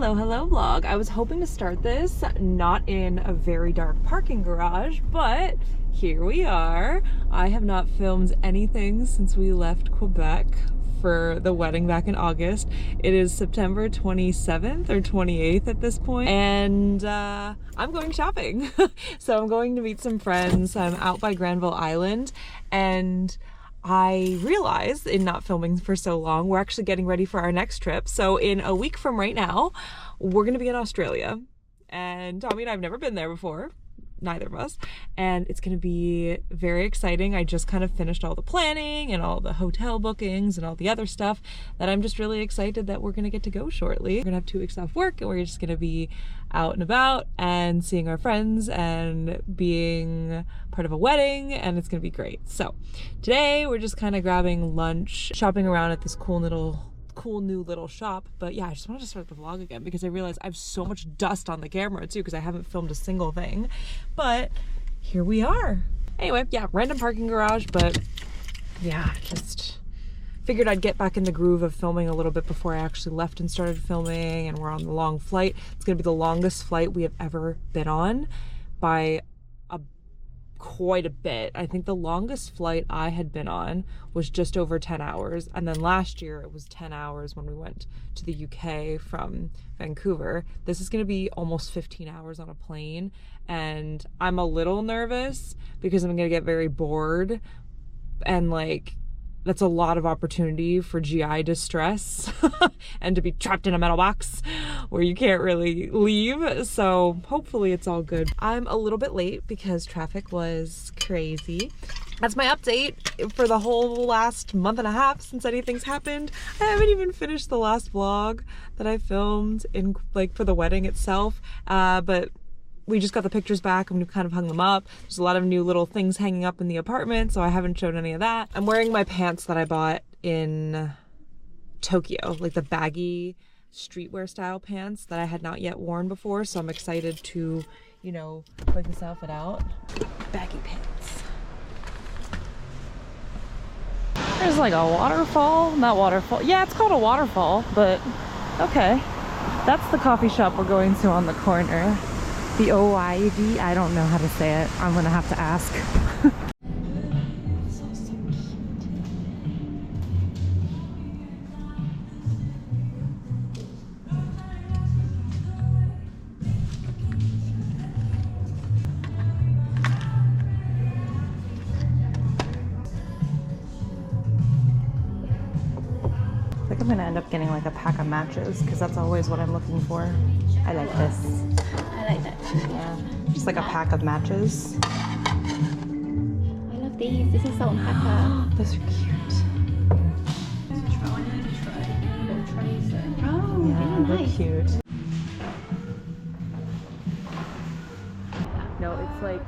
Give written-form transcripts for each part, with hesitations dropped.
Hello vlog. I was hoping to start this not in a very dark parking garage, but here we are. I have not filmed anything since we left Quebec for the wedding back in August. It is September 27th or 28th at this point, and I'm going shopping. So I'm going to meet some friends. I'm out by Granville Island, and I realized in not filming for so long, we're actually getting ready for our next trip. So in a week from right now, we're going to be in Australia. And Tommy and I have never been there before, neither of us. And it's going to be very exciting. I just kind of finished all the planning and all the hotel bookings and all the other stuff that I'm just really excited that we're going to get to go shortly. We're going to have 2 weeks off work, and we're just going to be out and about and seeing our friends and being part of a wedding, and it's going to be great. So today we're just kind of grabbing lunch, shopping around at this cool new little shop. But yeah, I just wanted to start the vlog again because I realized I have so much dust on the camera too because I haven't filmed a single thing. But here we are. Anyway, yeah, random parking garage, but yeah, just figured I'd get back in the groove of filming a little bit before I actually left and started filming, and we're on the long flight. It's gonna be the longest flight we have ever been on by quite a bit. I think the longest flight I had been on was just over 10 hours. And then last year it was 10 hours when we went to the UK from Vancouver. This is going to be almost 15 hours on a plane. And I'm a little nervous because I'm going to get very bored. And like, that's a lot of opportunity for GI distress and to be trapped in a metal box where you can't really leave. So hopefully it's all good. I'm a little bit late because traffic was crazy. That's my update for the whole last month and a half since anything's happened. I haven't even finished the last vlog that I filmed in for the wedding itself, but we just got the pictures back and we've kind of hung them up. There's a lot of new little things hanging up in the apartment, so I haven't shown any of that. I'm wearing my pants that I bought in Tokyo, like the baggy streetwear style pants that I had not yet worn before, so I'm excited to, you know, break this outfit out. Baggy pants. There's like a waterfall, not waterfall. Yeah, it's called a waterfall, but okay. That's the coffee shop we're going to on the corner. The OID, I don't know how to say it. I'm gonna have to ask. I think I'm gonna end up getting like a pack of matches because that's always what I'm looking for. I like this. I like that. Yeah, just like a pack of matches. I love these. This is salt and pepper. Those are cute. Oh, Yeah, they're nice. cute. No, it's like,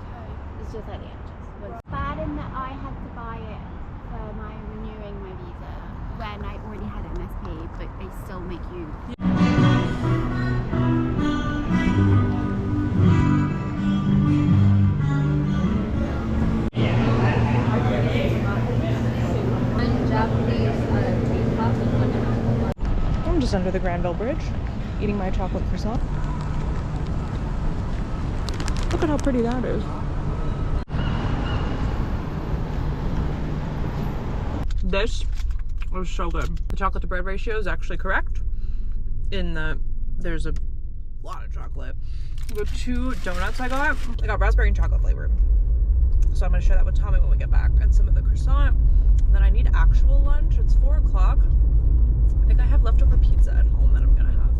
It's just like the entrance. Bad in that I had to buy it for my renewing my visa when I already had MSP, but they still make you. I'm just under the Granville Bridge, eating my chocolate croissant. Look at how pretty that is. This was so good. The chocolate to bread ratio is actually correct. There's a lot of chocolate. The 2 donuts I got raspberry and chocolate flavored. So I'm gonna share that with Tommy when we get back, and some of the croissant. And then I need actual lunch. It's 4 o'clock. I think I have leftover pizza at home that I'm gonna have.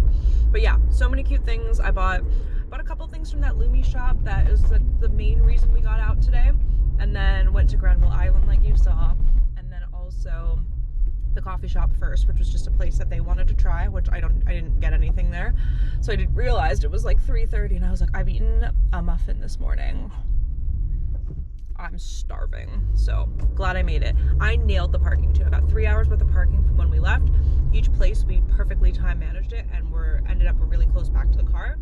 But yeah, so many cute things. I bought a couple things from that Lumi shop. That is the main reason we got out today. And then went to Granville Island like you saw. And then also the coffee shop first, which was just a place that they wanted to try, which I didn't get anything there. So I realized it was like 3:30 and I was like, I've eaten a muffin this morning. I'm starving. So glad I made it. I nailed the parking too. I got 3 hours worth of parking from when we left. Each place we perfectly time managed it, and ended up really close back to the car.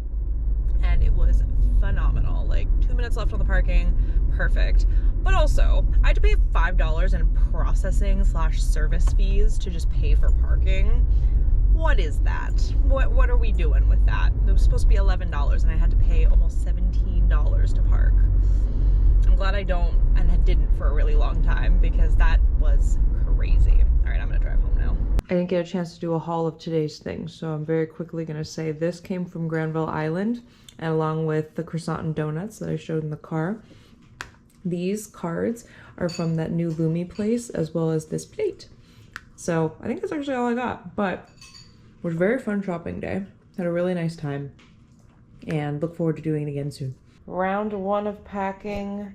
And it was phenomenal. Like 2 minutes left on the parking, perfect. But also, I had to pay $5 in processing / service fees to just pay for parking. What is that? What are we doing with that? It was supposed to be $11 and I had to pay almost $17 to park. I'm glad I don't and didn't for a really long time because that was crazy. All right, I'm gonna drive home now. I didn't get a chance to do a haul of today's things, so I'm very quickly gonna say this came from Granville Island, and along with the croissant and donuts that I showed in the car. These cards are from that new Lumi place, as well as this plate. So I think that's actually all I got, but it was a very fun shopping day. Had a really nice time, and look forward to doing it again soon. Round one of packing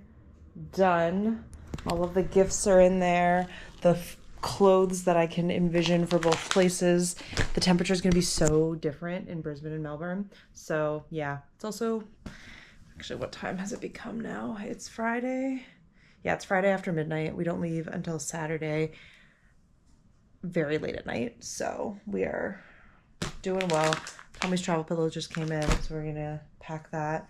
done. All of the gifts are in there. The clothes that I can envision for both places. The temperature is going to be so different in Brisbane and Melbourne. So yeah, it's also, actually what time has it become now? It's Friday. Yeah, it's Friday after midnight. We don't leave until Saturday very late at night. So we are doing well. Tommy's travel pillow just came in, so we're going to pack that.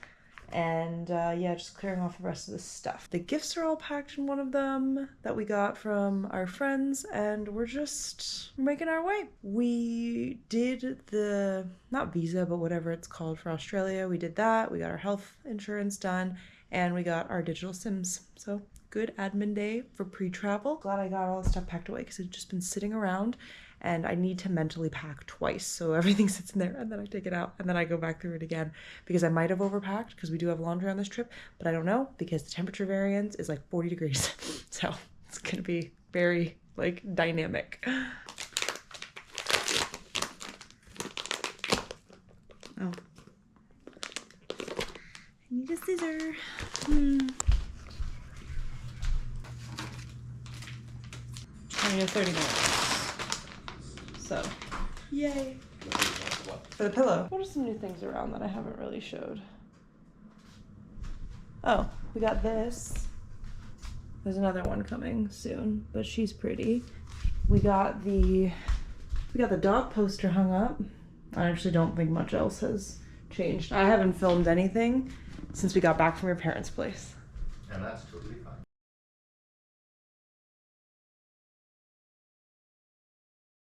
And yeah, just clearing off the rest of the stuff. The gifts are all packed in one of them that we got from our friends, and we're just making our way. We did the, not visa, but whatever it's called for Australia. We did that. We got our health insurance done, and we got our digital SIMs. So good admin day for pre-travel. Glad I got all the stuff packed away because it had just been sitting around. And I need to mentally pack twice. So everything sits in there and then I take it out and then I go back through it again because I might have overpacked because we do have laundry on this trip, but I don't know because the temperature variance is like 40 degrees. So it's gonna be very like dynamic. Oh. I need a scissor. 20 to 30 minutes. So, yay. For the pillow. What are some new things around that I haven't really showed? Oh, we got this. There's another one coming soon, but she's pretty. We got the dog poster hung up. I actually don't think much else has changed. I haven't filmed anything since we got back from your parents' place. And that's totally fine.